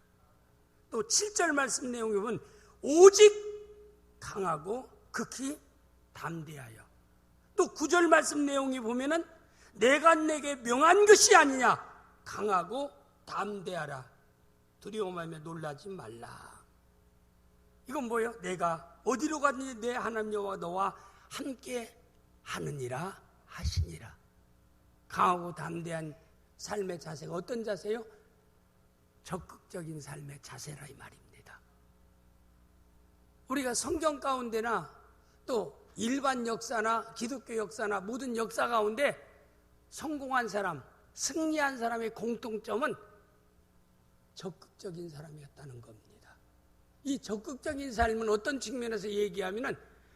또 7절 말씀 내용에 보면 오직 강하고 극히 담대하여. 또 9절 말씀 내용에 보면은 내가 내게 명한 것이 아니냐, 강하고 담대하라. 두려움하며 놀라지 말라. 이건 뭐예요? 내가 어디로 갔니? 내 하나님 여호와가 너와 함께 하느니라 하시니라. 강하고 담대한 삶의 자세가 어떤 자세요? 적극적인 삶의 자세라 이 말입니다. 우리가 성경 가운데나 또 일반 역사나 기독교 역사나 모든 역사 가운데 성공한 사람, 승리한 사람의 공통점은 적극적인 사람이었다는 겁니다. 이 적극적인 삶은 어떤 측면에서 얘기하면은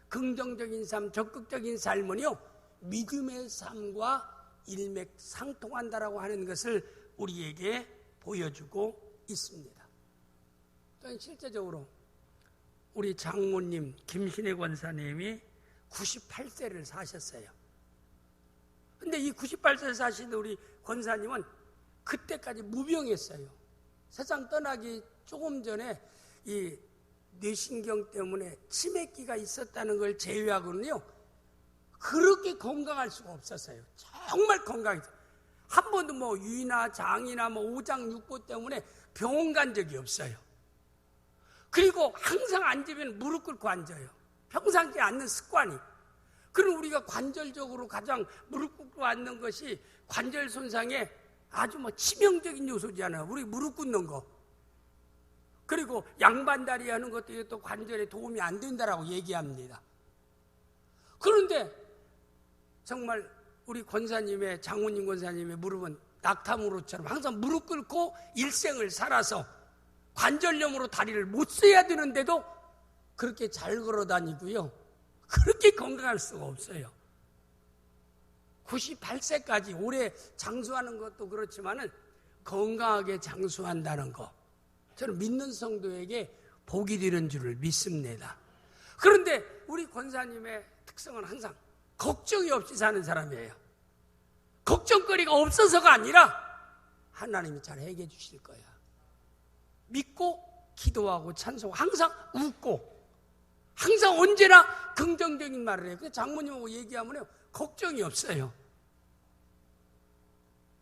긍정적인 삶, 적극적인 삶은요, 믿음의 삶과 일맥상통한다라고 하는 것을 우리에게 보여주고 있습니다. 또한 실제적으로 우리 장모님 김신혜 권사님이 98세를 사셨어요. 근데 이 98세를 사시는 우리 권사님은 그때까지 무병했어요. 세상 떠나기 조금 전에 이 뇌신경 때문에 치매기가 있었다는 걸 제외하고는요, 그렇게 건강할 수가 없었어요. 정말 건강했어요. 한 번도 뭐 위나 장이나 뭐 오장육부 때문에 병원 간 적이 없어요. 그리고 항상 앉으면 무릎 꿇고 앉아요. 평상시에 앉는 습관이. 그럼 우리가 관절적으로 가장 무릎 꿇고 앉는 것이 관절 손상에 아주 뭐 치명적인 요소잖아요. 우리 무릎 꿇는 거. 그리고 양반다리 하는 것도 또 관절에 도움이 안 된다라고 얘기합니다. 그런데 정말 우리 권사님의, 장모님 권사님의 무릎은 낙타무릎처럼 항상 무릎 꿇고 일생을 살아서 관절염으로 다리를 못 써야 되는데도 그렇게 잘 걸어 다니고요, 그렇게 건강할 수가 없어요. 98세까지 오래 장수하는 것도 그렇지만은 건강하게 장수한다는 거, 저는 믿는 성도에게 복이 되는 줄을 믿습니다. 그런데 우리 권사님의 특성은 항상 걱정이 없이 사는 사람이에요. 걱정거리가 없어서가 아니라 하나님이 잘 해결해 주실 거야. 믿고 기도하고 찬송하고 항상 웃고 항상 언제나 긍정적인 말을 해요. 그래서 장모님하고 얘기하면 걱정이 없어요.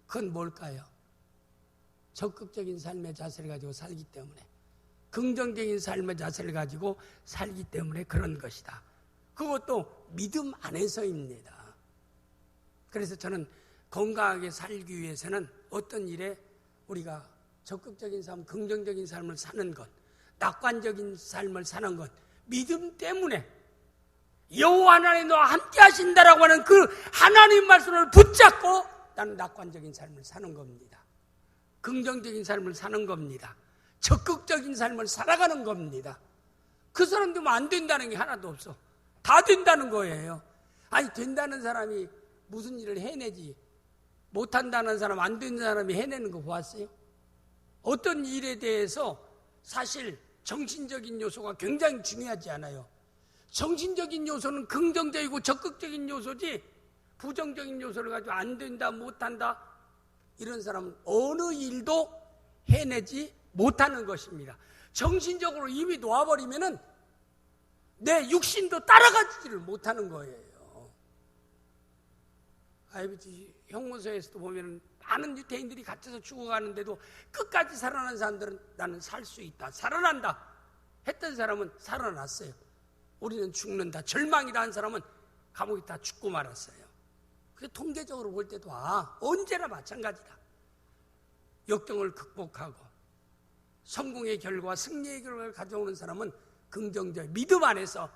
그건 뭘까요? 적극적인 삶의 자세를 가지고 살기 때문에, 긍정적인 삶의 자세를 가지고 살기 때문에 그런 것이다. 그것도 믿음 안에서입니다. 그래서 저는 건강하게 살기 위해서는 어떤 일에 우리가 적극적인 삶, 긍정적인 삶을 사는 것, 낙관적인 삶을 사는 것, 믿음 때문에 여호와 하나님 너와 함께 하신다라고 하는 그 하나님 말씀을 붙잡고 나는 낙관적인 삶을 사는 겁니다. 긍정적인 삶을 사는 겁니다. 적극적인 삶을 살아가는 겁니다. 그 사람 되면 안 된다는 게 하나도 없어. 다 된다는 거예요. 아니, 된다는 사람이 무슨 일을 해내지, 못한다는 사람, 안 되는 사람이 해내는 거 보았어요? 어떤 일에 대해서 사실 정신적인 요소가 굉장히 중요하지 않아요. 정신적인 요소는 긍정적이고 적극적인 요소지 부정적인 요소를 가지고 안 된다, 못한다, 이런 사람은 어느 일도 해내지 못하는 것입니다. 정신적으로 이미 놓아버리면은 내 육신도 따라가지를 못하는 거예요. IBC 형무소에서도 보면 많은 유태인들이 갇혀서 죽어가는데도 끝까지 살아난 사람들은 나는 살 수 있다, 살아난다 했던 사람은 살아났어요. 우리는 죽는다, 절망이다 한 사람은 감옥에 다 죽고 말았어요. 그래서 통계적으로 볼 때도 언제나 마찬가지다. 역경을 극복하고 성공의 결과, 승리의 결과를 가져오는 사람은 긍정적, 믿음 안에서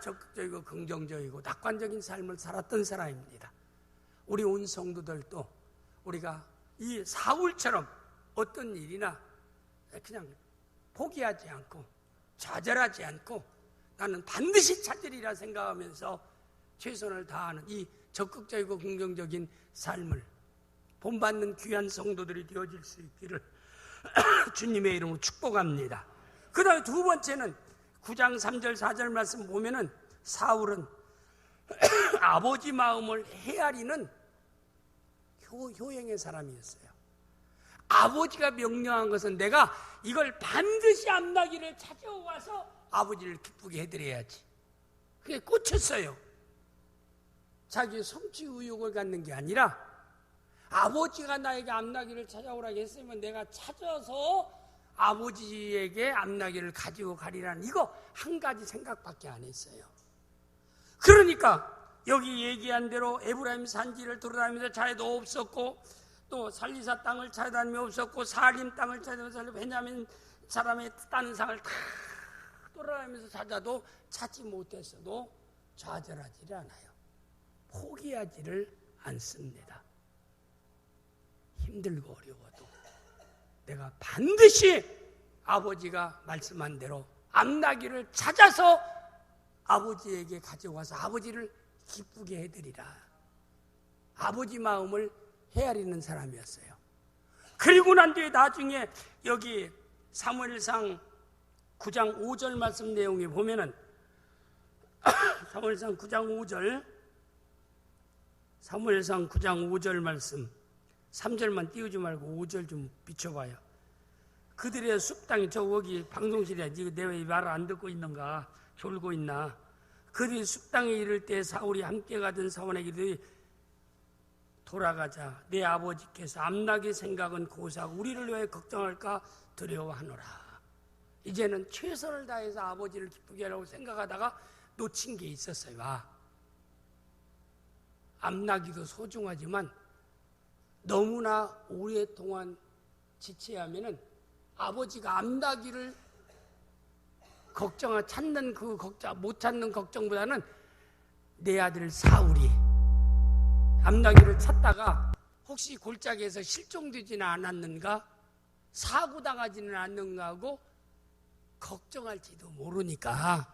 적극적이고 긍정적이고 낙관적인 삶을 살았던 사람입니다. 우리 온 성도들도 우리가 이 사울처럼 어떤 일이나 그냥 포기하지 않고 좌절하지 않고 나는 반드시 찾으리라 생각하면서 최선을 다하는 이 적극적이고 긍정적인 삶을 본받는 귀한 성도들이 되어질 수 있기를 주님의 이름으로 축복합니다. 그 다음에 두 번째는 9장 3절 4절 말씀 보면은 사울은 아버지 마음을 헤아리는 효행의 사람이었어요. 아버지가 명령한 것은 내가 이걸 반드시 암나귀를 찾아와서 아버지를 기쁘게 해드려야지. 그게 꽂혔어요. 자기 성취 의욕을 갖는 게 아니라 아버지가 나에게 암나귀를 찾아오라고 했으면 내가 찾아서 아버지에게 암나귀를 가지고 가리라는 이거 한 가지 생각밖에 안 했어요. 그러니까 여기 얘기한 대로 에브라임 산지를 돌아다니면서 자에도 없었고 또 살리사 땅을 찾아다니며 없었고 살림 땅을 찾아다니면서 베냐민 사람의 다른 상을 다 돌아다니면서 찾아도 찾지 못했어도 좌절하지를 않아요. 포기하지를 않습니다. 힘들고 어려워도 내가 반드시 아버지가 말씀한 대로 암나귀를 찾아서 아버지에게 가져와서 아버지를 기쁘게 해드리라. 아버지 마음을 헤아리는 사람이었어요. 그리고 난 뒤에 나중에 여기 사무엘상 9장 5절 말씀 내용에 보면은 사무엘상 9장 5절 말씀 3절만 띄우지 말고 5절 좀 비춰봐요. 그들의 숲땅이 저기 방송실에 지금 내 왜 말을 안 듣고 있는가, 졸고 있나. 그들이 숲땅에 이를 때 사울이 함께 가던 사원에게 이르되 돌아가자. 내 아버지께서 암나귀 생각은 고사하고 우리를 왜 걱정할까 두려워하노라. 이제는 최선을 다해서 아버지를 기쁘게 하라고 생각하다가 놓친 게 있었어요. 암나귀도 소중하지만 너무나 오랫동안 지체하면은 아버지가 암나귀를 찾는 그 걱정, 못 찾는 걱정보다는 내 아들 사울이 암나귀를 찾다가 혹시 골짜기에서 실종되지는 않았는가, 사고당하지는 않는가 하고 걱정할지도 모르니까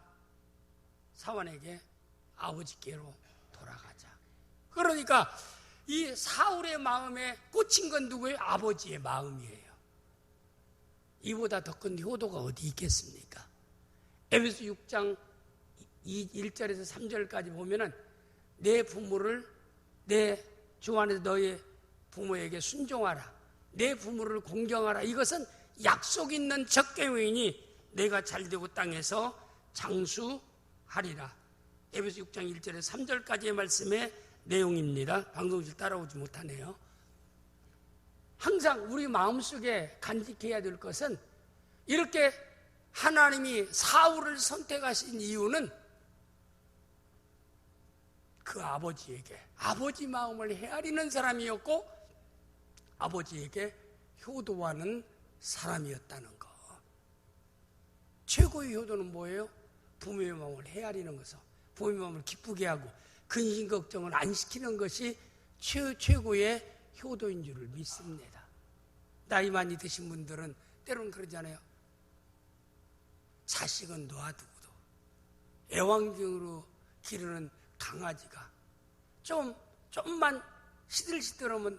사원에게 아버지께로 돌아가자. 그러니까 이 사울의 마음에 꽂힌 건 누구예요? 아버지의 마음이에요. 이보다 더 큰 효도가 어디 있겠습니까? 에베소 6장 1절에서 3절까지 보면은 내 부모를 내 주 안에서 너의 부모에게 순종하라. 내 부모를 공경하라. 이것은 약속 있는 적개인이 내가 잘되고 땅에서 장수하리라. 에베소 6장 1절에서 3절까지의 말씀의 내용입니다. 방송실 따라오지 못하네요. 항상 우리 마음속에 간직해야 될 것은 이렇게 하나님이 사울을 선택하신 이유는 그 아버지에게 아버지 마음을 헤아리는 사람이었고 아버지에게 효도하는 사람이었다는 것. 최고의 효도는 뭐예요? 부모의 마음을 헤아리는 것을, 부모의 마음을 기쁘게 하고 근심 걱정을 안 시키는 것이 최고의 효도인 줄을 믿습니다. 나이 많이 드신 분들은 때로는 그러잖아요. 자식은 놔두고도 애완경으로 기르는 강아지가 좀만 시들시들하면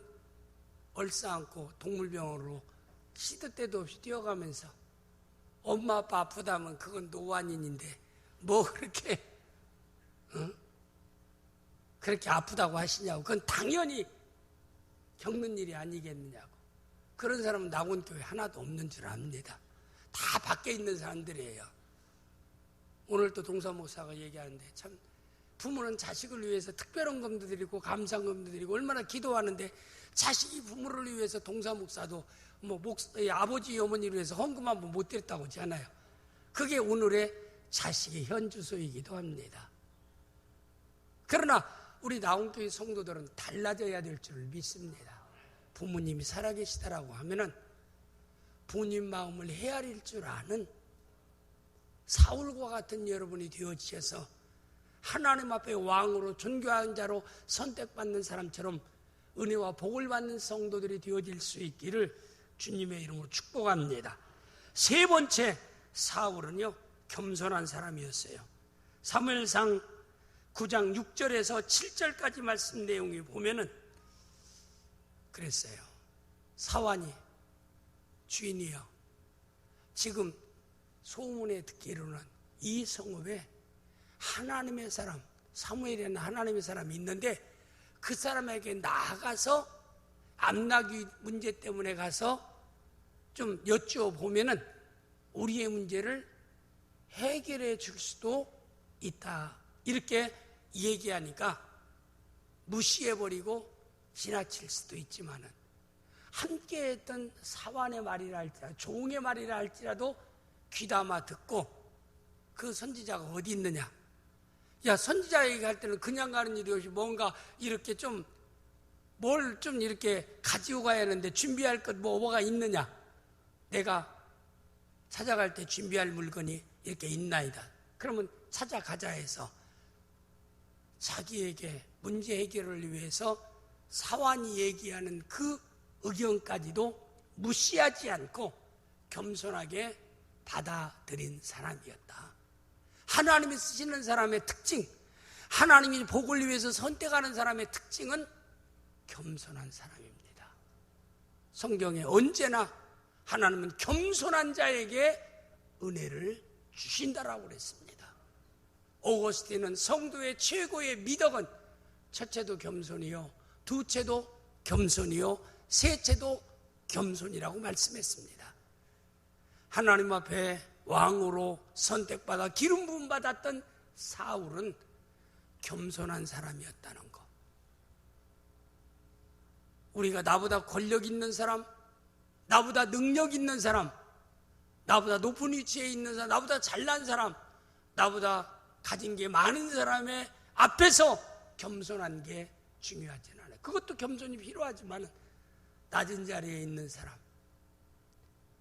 얼싸안고 동물병원으로 시도 때도 없이 뛰어가면서 엄마 아빠 아프다면 그건 노안인인데 뭐 그렇게 아프다고 하시냐고. 그건 당연히 겪는 일이 아니겠느냐고. 그런 사람은 낙원교회 하나도 없는 줄 압니다. 다 밖에 있는 사람들이에요. 오늘 또 동사목사가 얘기하는데 참 부모는 자식을 위해서 특별헌금도 드리고 감사헌금도 드리고 얼마나 기도하는데 자식이 부모를 위해서 동사목사도 아버지 어머니를 위해서 헌금 한번 못 드렸다고 하잖아요. 그게 오늘의 자식의 현주소이기도 합니다. 그러나 우리 나온교회 성도들은 달라져야 될 줄 믿습니다. 부모님이 살아계시다라고 하면은 부모님 마음을 헤아릴 줄 아는 사울과 같은 여러분이 되어지셔서 하나님 앞에 왕으로 존귀한 자로 선택받는 사람처럼 은혜와 복을 받는 성도들이 되어질 수 있기를 주님의 이름으로 축복합니다. 세 번째, 사울은요 겸손한 사람이었어요. 사무엘상 9장 6절에서 7절까지 말씀 내용이 보면은 그랬어요. 사환이 주인이여, 지금 소문에 듣기로는 이 성읍에 하나님의 사람, 사무엘이라는 하나님의 사람이 있는데 그 사람에게 나아가서 암나귀 문제 때문에 가서 좀 여쭈어보면은 우리의 문제를 해결해 줄 수도 있다. 이렇게 얘기하니까 무시해버리고 지나칠 수도 있지만은 함께 했던 사환의 말이라 할지라도 종의 말이라 할지라도 귀담아 듣고 그 선지자가 어디 있느냐. 야, 선지자 얘기할 때는 그냥 가는 일이 없이 뭔가 이렇게 뭘 좀 이렇게 가지고 가야 하는데 준비할 것 뭐가 있느냐. 내가 찾아갈 때 준비할 물건이 이렇게 있나이다. 그러면 찾아가자 해서 자기에게 문제 해결을 위해서 사환이 얘기하는 그 의견까지도 무시하지 않고 겸손하게 받아들인 사람이었다. 하나님이 쓰시는 사람의 특징, 하나님이 복을 위해서 선택하는 사람의 특징은 겸손한 사람입니다. 성경에 언제나 하나님은 겸손한 자에게 은혜를 주신다라고 그랬습니다. 오거스틴은 성도의 최고의 미덕은 첫째도 겸손이요, 두째도 겸손이요, 셋째도 겸손이라고 말씀했습니다. 하나님 앞에 왕으로 선택받아 기름 부음 받았던 사울은 겸손한 사람이었다는 것. 우리가 나보다 권력 있는 사람, 나보다 능력 있는 사람, 나보다 높은 위치에 있는 사람, 나보다 잘난 사람, 나보다 가진 게 많은 사람의 앞에서 겸손한 게 중요하진 않아요. 그것도 겸손이 필요하지만 낮은 자리에 있는 사람,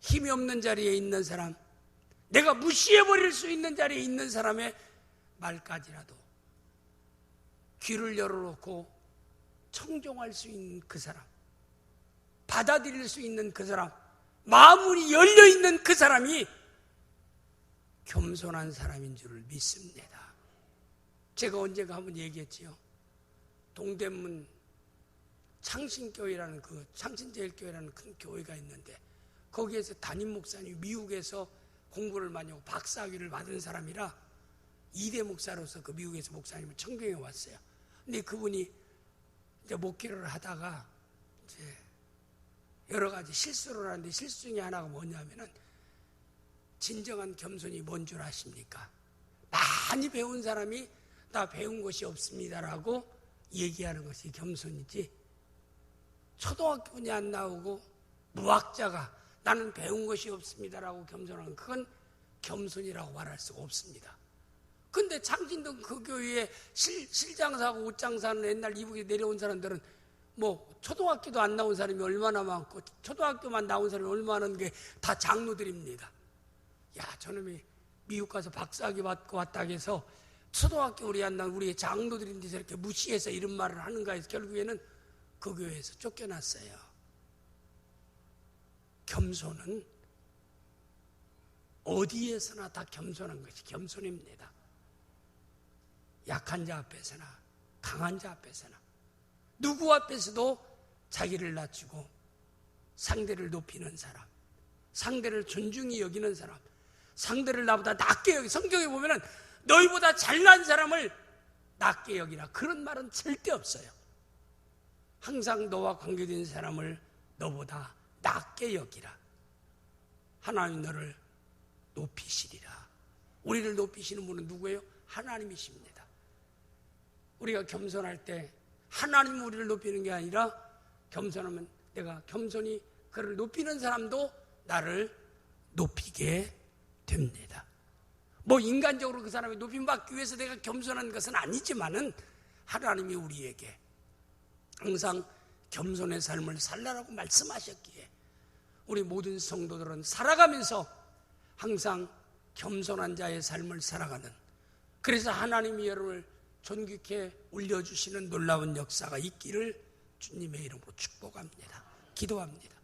힘이 없는 자리에 있는 사람, 내가 무시해버릴 수 있는 자리에 있는 사람의 말까지라도 귀를 열어놓고 청종할 수 있는 그 사람, 받아들일 수 있는 그 사람, 마음이 열려있는 그 사람이 겸손한 사람인 줄을 믿습니다. 제가 언젠가 한번 얘기했지요. 동대문 창신교회라는 창신제일교회라는 큰 교회가 있는데 거기에서 담임 목사님, 미국에서 공부를 많이 하고 박사학위를 받은 사람이라 2대 목사로서 그 미국에서 목사님을 청빙해 왔어요. 근데 그분이 이제 목회를 하다가 이제 여러 가지 실수를 하는데 실수 중에 하나가 뭐냐면은 진정한 겸손이 뭔 줄 아십니까? 많이 배운 사람이 나 배운 것이 없습니다라고 얘기하는 것이 겸손이지, 초등학교분이 안 나오고 무학자가 나는 배운 것이 없습니다라고 겸손하는, 그건 겸손이라고 말할 수가 없습니다. 근데 창진동 그 교회에 실장사하고 옷장사는 옛날 이북에 내려온 사람들은 뭐 초등학교도 안 나온 사람이 얼마나 많고 초등학교만 나온 사람이 얼마나 많은 게 다 장로들입니다. 야, 저놈이 미국 가서 박사학위 받고 왔다 해서 초등학교 우리 안 나온 우리 장로들인데 저렇게 무시해서 이런 말을 하는가 해서 결국에는 그 교회에서 쫓겨났어요. 겸손은 어디에서나 다 겸손한 것이 겸손입니다. 약한 자 앞에서나 강한 자 앞에서나 누구 앞에서도 자기를 낮추고 상대를 높이는 사람, 상대를 존중히 여기는 사람, 상대를 나보다 낮게 여기, 성경에 보면은 너희보다 잘난 사람을 낮게 여기라. 그런 말은 절대 없어요. 항상 너와 관계된 사람을 너보다 낮게 여기라. 하나님 너를 높이시리라. 우리를 높이시는 분은 누구예요? 하나님이십니다. 우리가 겸손할 때 하나님이 우리를 높이는 게 아니라 겸손하면 내가 겸손히 그를 높이는 사람도 나를 높이게 됩니다. 뭐 인간적으로 그 사람이 높임받기 위해서 내가 겸손한 것은 아니지만은 하나님이 우리에게 항상 겸손의 삶을 살라라고 말씀하셨기에 우리 모든 성도들은 살아가면서 항상 겸손한 자의 삶을 살아가는, 그래서 하나님이 여러분을 존귀케 올려주시는 놀라운 역사가 있기를 주님의 이름으로 축복합니다. 기도합니다.